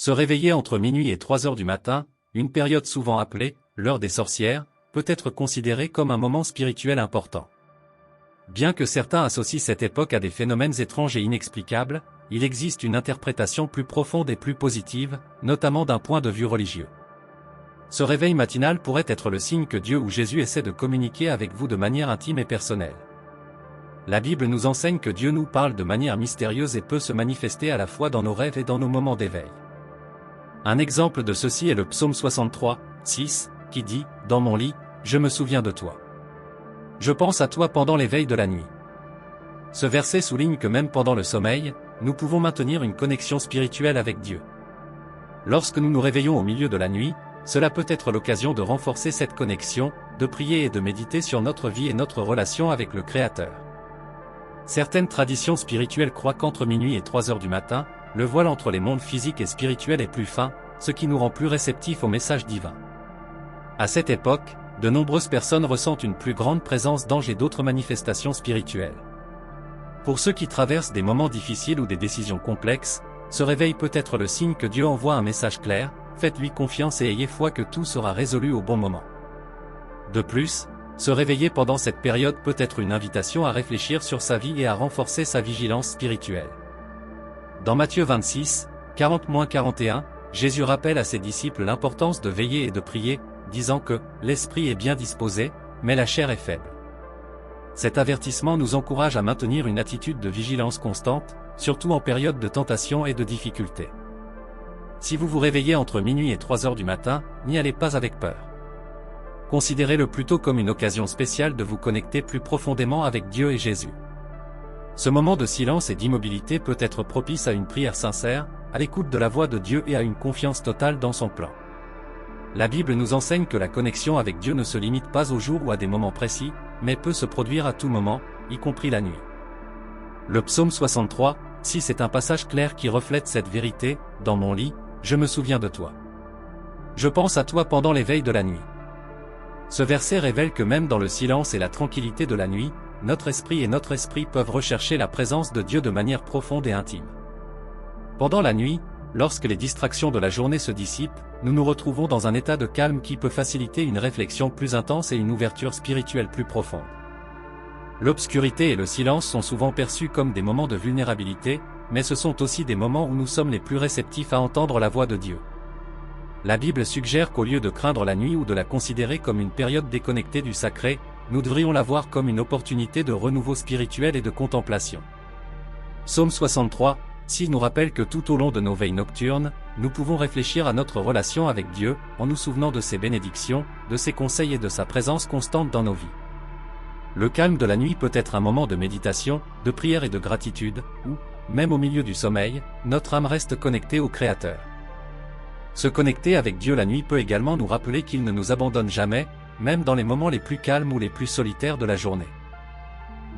Se réveiller entre minuit et 3 heures du matin, une période souvent appelée « l'heure des sorcières », peut être considérée comme un moment spirituel important. Bien que certains associent cette époque à des phénomènes étranges et inexplicables, il existe une interprétation plus profonde et plus positive, notamment d'un point de vue religieux. Ce réveil matinal pourrait être le signe que Dieu ou Jésus essaie de communiquer avec vous de manière intime et personnelle. La Bible nous enseigne que Dieu nous parle de manière mystérieuse et peut se manifester à la fois dans nos rêves et dans nos moments d'éveil. Un exemple de ceci est le psaume 63, 6, qui dit « Dans mon lit, je me souviens de toi. Je pense à toi pendant l'éveil de la nuit. » Ce verset souligne que même pendant le sommeil, nous pouvons maintenir une connexion spirituelle avec Dieu. Lorsque nous nous réveillons au milieu de la nuit, cela peut être l'occasion de renforcer cette connexion, de prier et de méditer sur notre vie et notre relation avec le Créateur. Certaines traditions spirituelles croient qu'entre minuit et 3 heures du matin, le voile entre les mondes physiques et spirituels est plus fin, ce qui nous rend plus réceptifs au message divin. À cette époque, de nombreuses personnes ressentent une plus grande présence d'anges et d'autres manifestations spirituelles. Pour ceux qui traversent des moments difficiles ou des décisions complexes, ce réveil peut être le signe que Dieu envoie un message clair, faites-lui confiance et ayez foi que tout sera résolu au bon moment. De plus, se réveiller pendant cette période peut être une invitation à réfléchir sur sa vie et à renforcer sa vigilance spirituelle. Dans Matthieu 26, 40-41, Jésus rappelle à ses disciples l'importance de veiller et de prier, disant que « l'esprit est bien disposé, mais la chair est faible ». Cet avertissement nous encourage à maintenir une attitude de vigilance constante, surtout en période de tentation et de difficulté. Si vous vous réveillez entre minuit et 3 heures du matin, n'y allez pas avec peur. Considérez-le plutôt comme une occasion spéciale de vous connecter plus profondément avec Dieu et Jésus. Ce moment de silence et d'immobilité peut être propice à une prière sincère, à l'écoute de la voix de Dieu et à une confiance totale dans son plan. La Bible nous enseigne que la connexion avec Dieu ne se limite pas au jour ou à des moments précis, mais peut se produire à tout moment, y compris la nuit. Le psaume 63, 6 est un passage clair qui reflète cette vérité, « Dans mon lit, je me souviens de toi. Je pense à toi pendant l'éveil de la nuit. » Ce verset révèle que même dans le silence et la tranquillité de la nuit, notre esprit peuvent rechercher la présence de Dieu de manière profonde et intime. Pendant la nuit, lorsque les distractions de la journée se dissipent, nous nous retrouvons dans un état de calme qui peut faciliter une réflexion plus intense et une ouverture spirituelle plus profonde. L'obscurité et le silence sont souvent perçus comme des moments de vulnérabilité, mais ce sont aussi des moments où nous sommes les plus réceptifs à entendre la voix de Dieu. La Bible suggère qu'au lieu de craindre la nuit ou de la considérer comme une période déconnectée du sacré, nous devrions la voir comme une opportunité de renouveau spirituel et de contemplation. Psaume 63, 6 nous rappelle que tout au long de nos veilles nocturnes, nous pouvons réfléchir à notre relation avec Dieu, en nous souvenant de ses bénédictions, de ses conseils et de sa présence constante dans nos vies. Le calme de la nuit peut être un moment de méditation, de prière et de gratitude, où, même au milieu du sommeil, notre âme reste connectée au Créateur. Se connecter avec Dieu la nuit peut également nous rappeler qu'il ne nous abandonne jamais, même dans les moments les plus calmes ou les plus solitaires de la journée.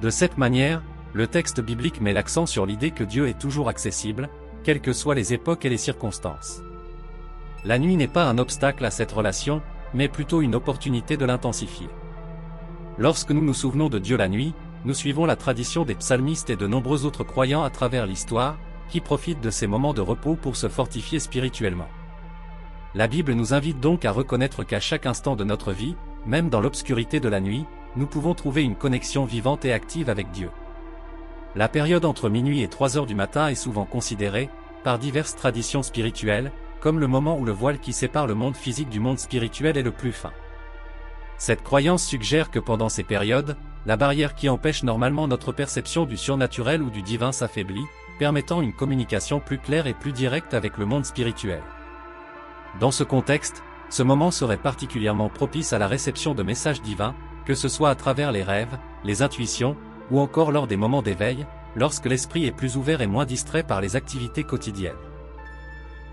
De cette manière, le texte biblique met l'accent sur l'idée que Dieu est toujours accessible, quelles que soient les époques et les circonstances. La nuit n'est pas un obstacle à cette relation, mais plutôt une opportunité de l'intensifier. Lorsque nous nous souvenons de Dieu la nuit, nous suivons la tradition des psalmistes et de nombreux autres croyants à travers l'histoire, qui profitent de ces moments de repos pour se fortifier spirituellement. La Bible nous invite donc à reconnaître qu'à chaque instant de notre vie, même dans l'obscurité de la nuit, nous pouvons trouver une connexion vivante et active avec Dieu. La période entre minuit et 3 heures du matin est souvent considérée, par diverses traditions spirituelles, comme le moment où le voile qui sépare le monde physique du monde spirituel est le plus fin. Cette croyance suggère que pendant ces périodes, la barrière qui empêche normalement notre perception du surnaturel ou du divin s'affaiblit, permettant une communication plus claire et plus directe avec le monde spirituel. Dans ce contexte, ce moment serait particulièrement propice à la réception de messages divins, que ce soit à travers les rêves, les intuitions, ou encore lors des moments d'éveil, lorsque l'esprit est plus ouvert et moins distrait par les activités quotidiennes.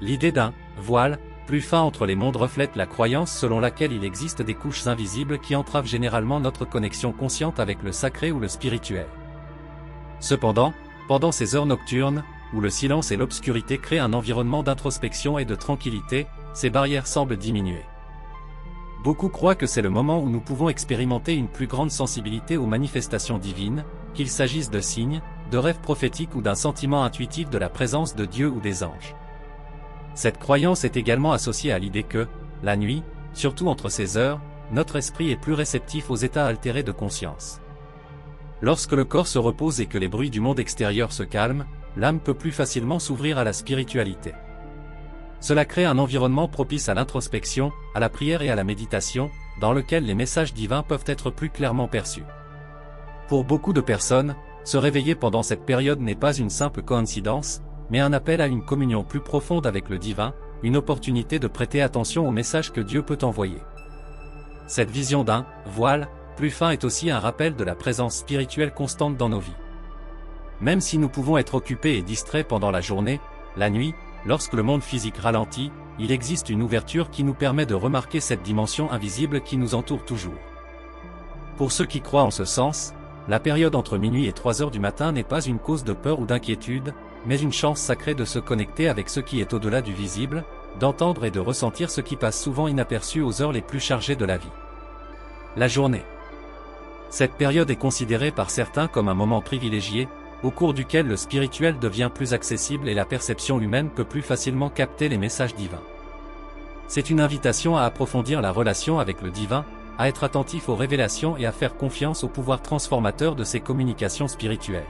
L'idée d'un voile plus fin entre les mondes reflète la croyance selon laquelle il existe des couches invisibles qui entravent généralement notre connexion consciente avec le sacré ou le spirituel. Cependant, pendant ces heures nocturnes, où le silence et l'obscurité créent un environnement d'introspection et de tranquillité, ces barrières semblent diminuer. Beaucoup croient que c'est le moment où nous pouvons expérimenter une plus grande sensibilité aux manifestations divines, qu'il s'agisse de signes, de rêves prophétiques ou d'un sentiment intuitif de la présence de Dieu ou des anges. Cette croyance est également associée à l'idée que, la nuit, surtout entre ces heures, notre esprit est plus réceptif aux états altérés de conscience. Lorsque le corps se repose et que les bruits du monde extérieur se calment, l'âme peut plus facilement s'ouvrir à la spiritualité. Cela crée un environnement propice à l'introspection, à la prière et à la méditation, dans lequel les messages divins peuvent être plus clairement perçus. Pour beaucoup de personnes, se réveiller pendant cette période n'est pas une simple coïncidence, mais un appel à une communion plus profonde avec le divin, une opportunité de prêter attention aux messages que Dieu peut envoyer. Cette vision d'un voile plus fin est aussi un rappel de la présence spirituelle constante dans nos vies. Même si nous pouvons être occupés et distraits pendant la journée, la nuit, lorsque le monde physique ralentit, il existe une ouverture qui nous permet de remarquer cette dimension invisible qui nous entoure toujours. Pour ceux qui croient en ce sens, la période entre minuit et 3 heures du matin n'est pas une cause de peur ou d'inquiétude, mais une chance sacrée de se connecter avec ce qui est au-delà du visible, d'entendre et de ressentir ce qui passe souvent inaperçu aux heures les plus chargées de la vie. La journée. Cette période est considérée par certains comme un moment privilégié, au cours duquel le spirituel devient plus accessible et la perception humaine peut plus facilement capter les messages divins. C'est une invitation à approfondir la relation avec le divin, à être attentif aux révélations et à faire confiance au pouvoir transformateur de ces communications spirituelles.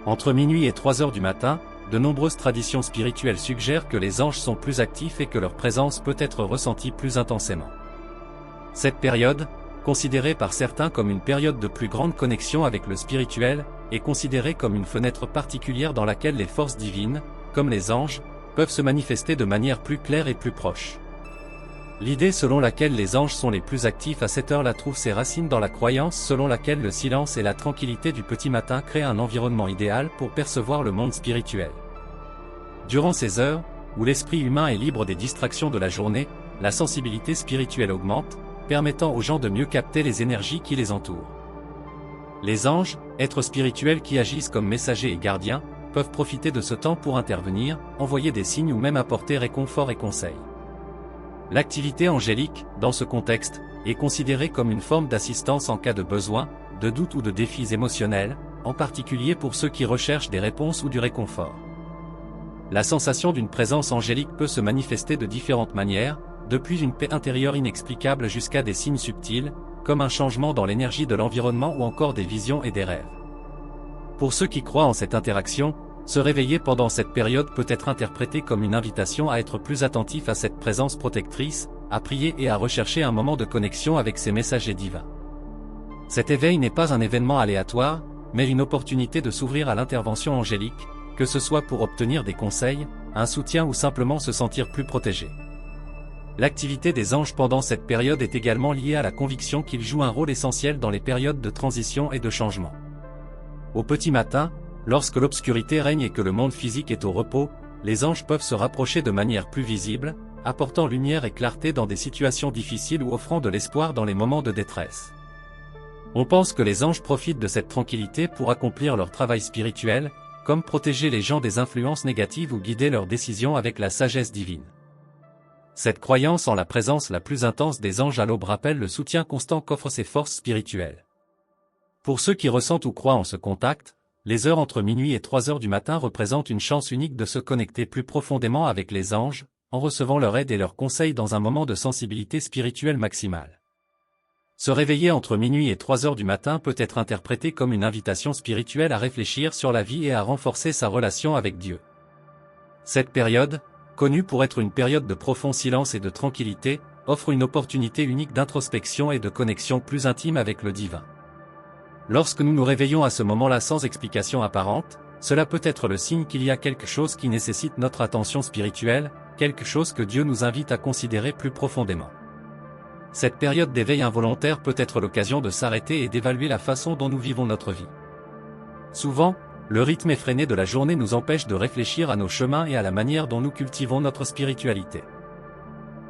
Entre minuit et 3 heures du matin, de nombreuses traditions spirituelles suggèrent que les anges sont plus actifs et que leur présence peut être ressentie plus intensément. Cette période, considérée par certains comme une période de plus grande connexion avec le spirituel, est considérée comme une fenêtre particulière dans laquelle les forces divines, comme les anges, peuvent se manifester de manière plus claire et plus proche. L'idée selon laquelle les anges sont les plus actifs à cette heure-là trouve ses racines dans la croyance selon laquelle le silence et la tranquillité du petit matin créent un environnement idéal pour percevoir le monde spirituel. Durant ces heures, où l'esprit humain est libre des distractions de la journée, la sensibilité spirituelle augmente, permettant aux gens de mieux capter les énergies qui les entourent. Les anges, êtres spirituels qui agissent comme messagers et gardiens, peuvent profiter de ce temps pour intervenir, envoyer des signes ou même apporter réconfort et conseils. L'activité angélique, dans ce contexte, est considérée comme une forme d'assistance en cas de besoin, de doute ou de défis émotionnels, en particulier pour ceux qui recherchent des réponses ou du réconfort. La sensation d'une présence angélique peut se manifester de différentes manières, depuis une paix intérieure inexplicable jusqu'à des signes subtils, comme un changement dans l'énergie de l'environnement ou encore des visions et des rêves. Pour ceux qui croient en cette interaction, se réveiller pendant cette période peut être interprété comme une invitation à être plus attentif à cette présence protectrice, à prier et à rechercher un moment de connexion avec ces messagers divins. Cet éveil n'est pas un événement aléatoire, mais une opportunité de s'ouvrir à l'intervention angélique, que ce soit pour obtenir des conseils, un soutien ou simplement se sentir plus protégé. L'activité des anges pendant cette période est également liée à la conviction qu'ils jouent un rôle essentiel dans les périodes de transition et de changement. Au petit matin, lorsque l'obscurité règne et que le monde physique est au repos, les anges peuvent se rapprocher de manière plus visible, apportant lumière et clarté dans des situations difficiles ou offrant de l'espoir dans les moments de détresse. On pense que les anges profitent de cette tranquillité pour accomplir leur travail spirituel, comme protéger les gens des influences négatives ou guider leurs décisions avec la sagesse divine. Cette croyance en la présence la plus intense des anges à l'aube rappelle le soutien constant qu'offrent ces forces spirituelles. Pour ceux qui ressentent ou croient en ce contact, les heures entre minuit et 3 heures du matin représentent une chance unique de se connecter plus profondément avec les anges, en recevant leur aide et leurs conseils dans un moment de sensibilité spirituelle maximale. Se réveiller entre minuit et 3 heures du matin peut être interprété comme une invitation spirituelle à réfléchir sur la vie et à renforcer sa relation avec Dieu. Cette période, connue pour être une période de profond silence et de tranquillité, offre une opportunité unique d'introspection et de connexion plus intime avec le divin. Lorsque nous nous réveillons à ce moment-là sans explication apparente, cela peut être le signe qu'il y a quelque chose qui nécessite notre attention spirituelle, quelque chose que Dieu nous invite à considérer plus profondément. Cette période d'éveil involontaire peut être l'occasion de s'arrêter et d'évaluer la façon dont nous vivons notre vie. Souvent, le rythme effréné de la journée nous empêche de réfléchir à nos chemins et à la manière dont nous cultivons notre spiritualité.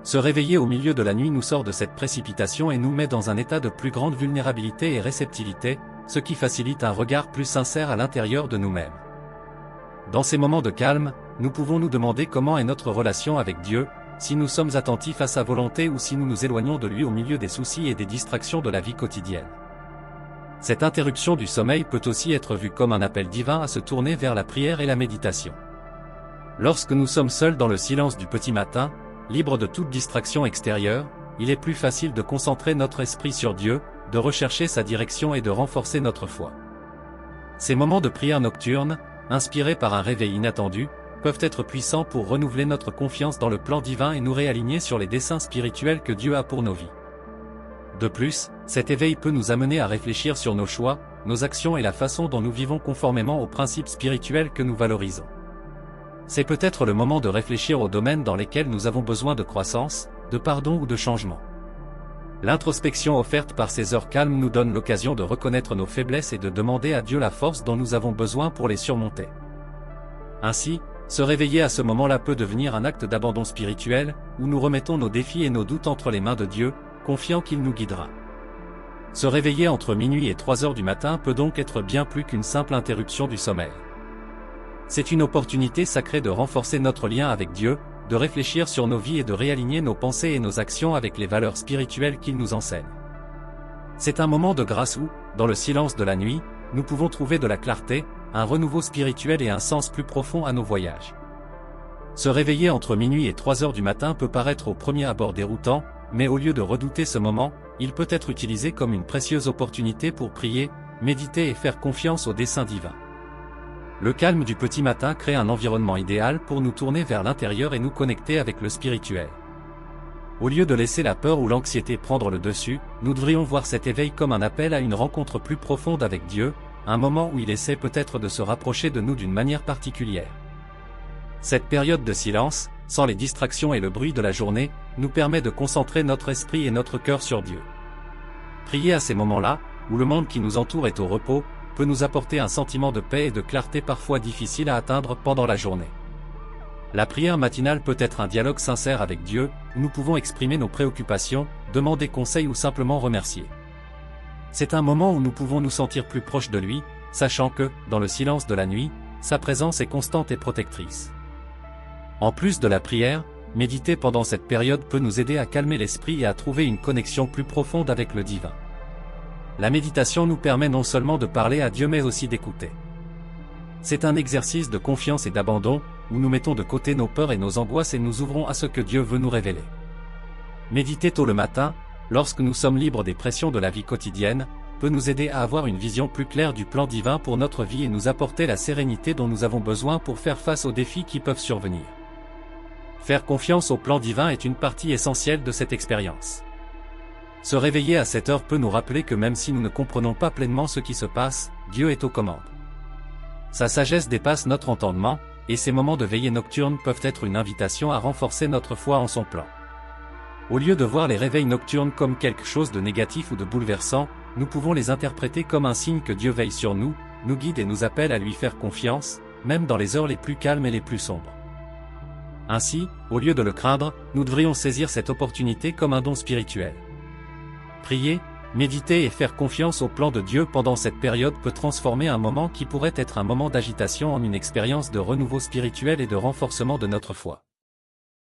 Se réveiller au milieu de la nuit nous sort de cette précipitation et nous met dans un état de plus grande vulnérabilité et réceptivité, ce qui facilite un regard plus sincère à l'intérieur de nous-mêmes. Dans ces moments de calme, nous pouvons nous demander comment est notre relation avec Dieu, si nous sommes attentifs à sa volonté ou si nous nous éloignons de lui au milieu des soucis et des distractions de la vie quotidienne. Cette interruption du sommeil peut aussi être vue comme un appel divin à se tourner vers la prière et la méditation. Lorsque nous sommes seuls dans le silence du petit matin, libres de toute distraction extérieure, il est plus facile de concentrer notre esprit sur Dieu, de rechercher sa direction et de renforcer notre foi. Ces moments de prière nocturne, inspirés par un réveil inattendu, peuvent être puissants pour renouveler notre confiance dans le plan divin et nous réaligner sur les desseins spirituels que Dieu a pour nos vies. De plus, cet éveil peut nous amener à réfléchir sur nos choix, nos actions et la façon dont nous vivons conformément aux principes spirituels que nous valorisons. C'est peut-être le moment de réfléchir aux domaines dans lesquels nous avons besoin de croissance, de pardon ou de changement. L'introspection offerte par ces heures calmes nous donne l'occasion de reconnaître nos faiblesses et de demander à Dieu la force dont nous avons besoin pour les surmonter. Ainsi, se réveiller à ce moment-là peut devenir un acte d'abandon spirituel, où nous remettons nos défis et nos doutes entre les mains de Dieu, confiant qu'il nous guidera. Se réveiller entre minuit et 3 heures du matin peut donc être bien plus qu'une simple interruption du sommeil. C'est une opportunité sacrée de renforcer notre lien avec Dieu, de réfléchir sur nos vies et de réaligner nos pensées et nos actions avec les valeurs spirituelles qu'il nous enseigne. C'est un moment de grâce où, dans le silence de la nuit, nous pouvons trouver de la clarté, un renouveau spirituel et un sens plus profond à nos voyages. Se réveiller entre minuit et 3 heures du matin peut paraître au premier abord déroutant, mais au lieu de redouter ce moment, il peut être utilisé comme une précieuse opportunité pour prier, méditer et faire confiance au dessein divin. Le calme du petit matin crée un environnement idéal pour nous tourner vers l'intérieur et nous connecter avec le spirituel. Au lieu de laisser la peur ou l'anxiété prendre le dessus, nous devrions voir cet éveil comme un appel à une rencontre plus profonde avec Dieu, un moment où il essaie peut-être de se rapprocher de nous d'une manière particulière. Cette période de silence, sans les distractions et le bruit de la journée, nous permet de concentrer notre esprit et notre cœur sur Dieu. Prier à ces moments-là, où le monde qui nous entoure est au repos, peut nous apporter un sentiment de paix et de clarté parfois difficile à atteindre pendant la journée. La prière matinale peut être un dialogue sincère avec Dieu, où nous pouvons exprimer nos préoccupations, demander conseil ou simplement remercier. C'est un moment où nous pouvons nous sentir plus proches de lui, sachant que, dans le silence de la nuit, sa présence est constante et protectrice. En plus de la prière, méditer pendant cette période peut nous aider à calmer l'esprit et à trouver une connexion plus profonde avec le divin. La méditation nous permet non seulement de parler à Dieu mais aussi d'écouter. C'est un exercice de confiance et d'abandon, où nous mettons de côté nos peurs et nos angoisses et nous ouvrons à ce que Dieu veut nous révéler. Méditer tôt le matin, lorsque nous sommes libres des pressions de la vie quotidienne, peut nous aider à avoir une vision plus claire du plan divin pour notre vie et nous apporter la sérénité dont nous avons besoin pour faire face aux défis qui peuvent survenir. Faire confiance au plan divin est une partie essentielle de cette expérience. Se réveiller à cette heure peut nous rappeler que même si nous ne comprenons pas pleinement ce qui se passe, Dieu est aux commandes. Sa sagesse dépasse notre entendement, et ces moments de veillée nocturne peuvent être une invitation à renforcer notre foi en son plan. Au lieu de voir les réveils nocturnes comme quelque chose de négatif ou de bouleversant, nous pouvons les interpréter comme un signe que Dieu veille sur nous, nous guide et nous appelle à lui faire confiance, même dans les heures les plus calmes et les plus sombres. Ainsi, au lieu de le craindre, nous devrions saisir cette opportunité comme un don spirituel. Prier, méditer et faire confiance au plan de Dieu pendant cette période peut transformer un moment qui pourrait être un moment d'agitation en une expérience de renouveau spirituel et de renforcement de notre foi.